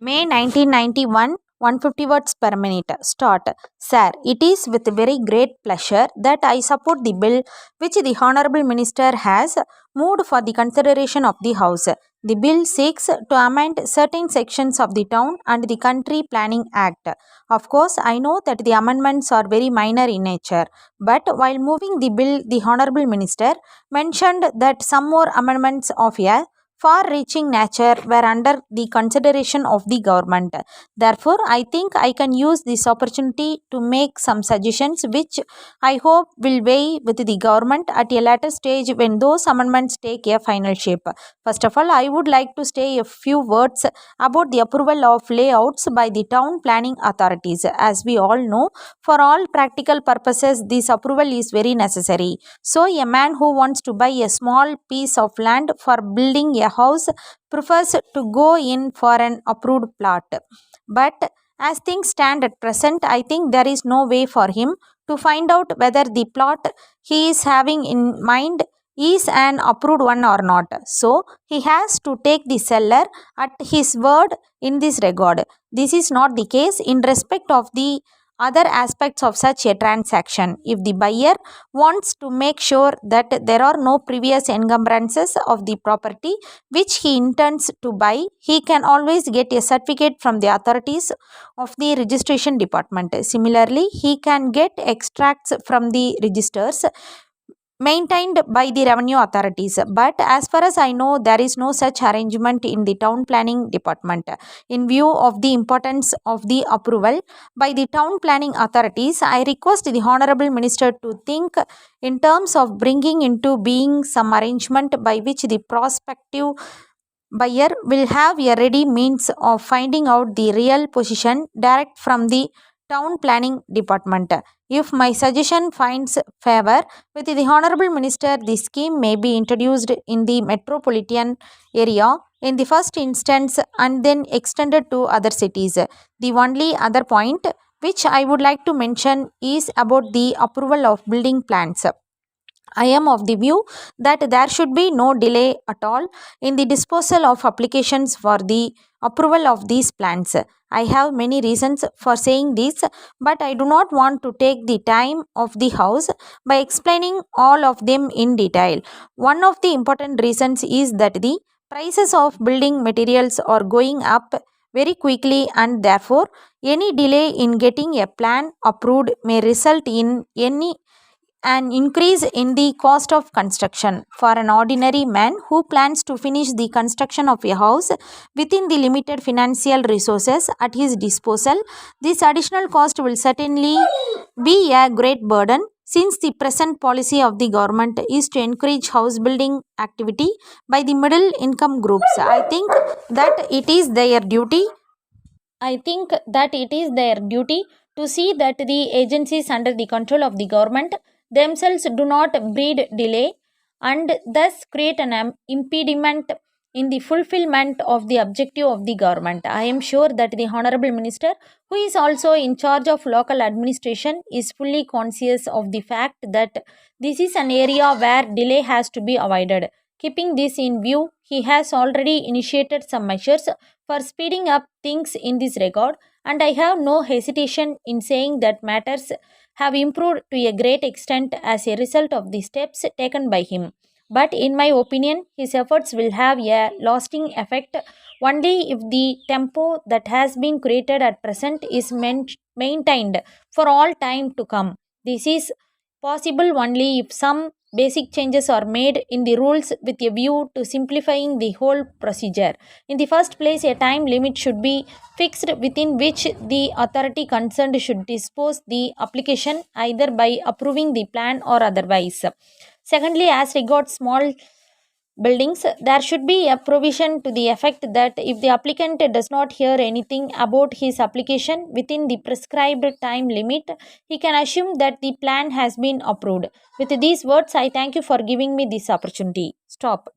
May 1991, 150 words per minute. Start. Sir, it is with very great pleasure that I support the bill which the Honorable Minister has moved for the consideration of the House. The bill seeks to amend certain sections of the Town and the Country Planning Act. Of course, I know that the amendments are very minor in nature, but while moving the bill, the Honorable Minister mentioned that some more amendments of a far-reaching nature were under the consideration of the government. Therefore, I think I can use this opportunity to make some suggestions which I hope will weigh with the government at a later stage when those amendments take a final shape. First of all, I would like to say a few words about the approval of layouts by the town planning authorities. As we all know, for all practical purposes, this approval is very necessary. So, a man who wants to buy a small piece of land for building a house prefers to go in for an approved plot. But as things stand at present, I think there is no way for him to find out whether the plot he is having in mind is an approved one or not. So, he has to take the seller at his word in this regard. This is not the case in respect of the other aspects of such a transaction. If the buyer wants to make sure that there are no previous encumbrances of the property which he intends to buy, he can always get a certificate from the authorities of the registration department. Similarly, he can get extracts from the registers maintained by the revenue authorities. But as far as I know, there is no such arrangement in the town planning department. In view of the importance of the approval by the town planning authorities, I request the Honorable Minister to think in terms of bringing into being some arrangement by which the prospective buyer will have a ready means of finding out the real position direct from the town planning department. If my suggestion finds favor with the Honorable Minister, the scheme may be introduced in the metropolitan area in the first instance and then extended to other cities. The only other point which I would like to mention is about the approval of building plans. I am of the view that there should be no delay at all in the disposal of applications for the approval of these plans. I have many reasons for saying this, but I do not want to take the time of the House by explaining all of them in detail. One of the important reasons is that the prices of building materials are going up very quickly, and therefore any delay in getting a plan approved may result in an increase in the cost of construction. For an ordinary man who plans to finish the construction of a house within the limited financial resources at his disposal, this additional cost will certainly be a great burden, since the present policy of the government is to encourage house building activity by the middle income groups. That it is their duty I think that it is their duty to see that the agencies under the control of the government themselves do not breed delay and thus create an impediment in the fulfillment of the objective of the government. I am sure that the Honorable Minister, who is also in charge of local administration, is fully conscious of the fact that this is an area where delay has to be avoided. Keeping this in view, he has already initiated some measures for speeding up things in this regard, and I have no hesitation in saying that matters have improved to a great extent as a result of the steps taken by him. But in my opinion, his efforts will have a lasting effect only if the tempo that has been created at present is maintained for all time to come. This is possible only if some basic changes are made in the rules with a view to simplifying the whole procedure. In the first place, a time limit should be fixed within which the authority concerned should dispose the application either by approving the plan or otherwise. Secondly, as regards small buildings, there should be a provision to the effect that if the applicant does not hear anything about his application within the prescribed time limit, he can assume that the plan has been approved. With these words, I thank you for giving me this opportunity. Stop.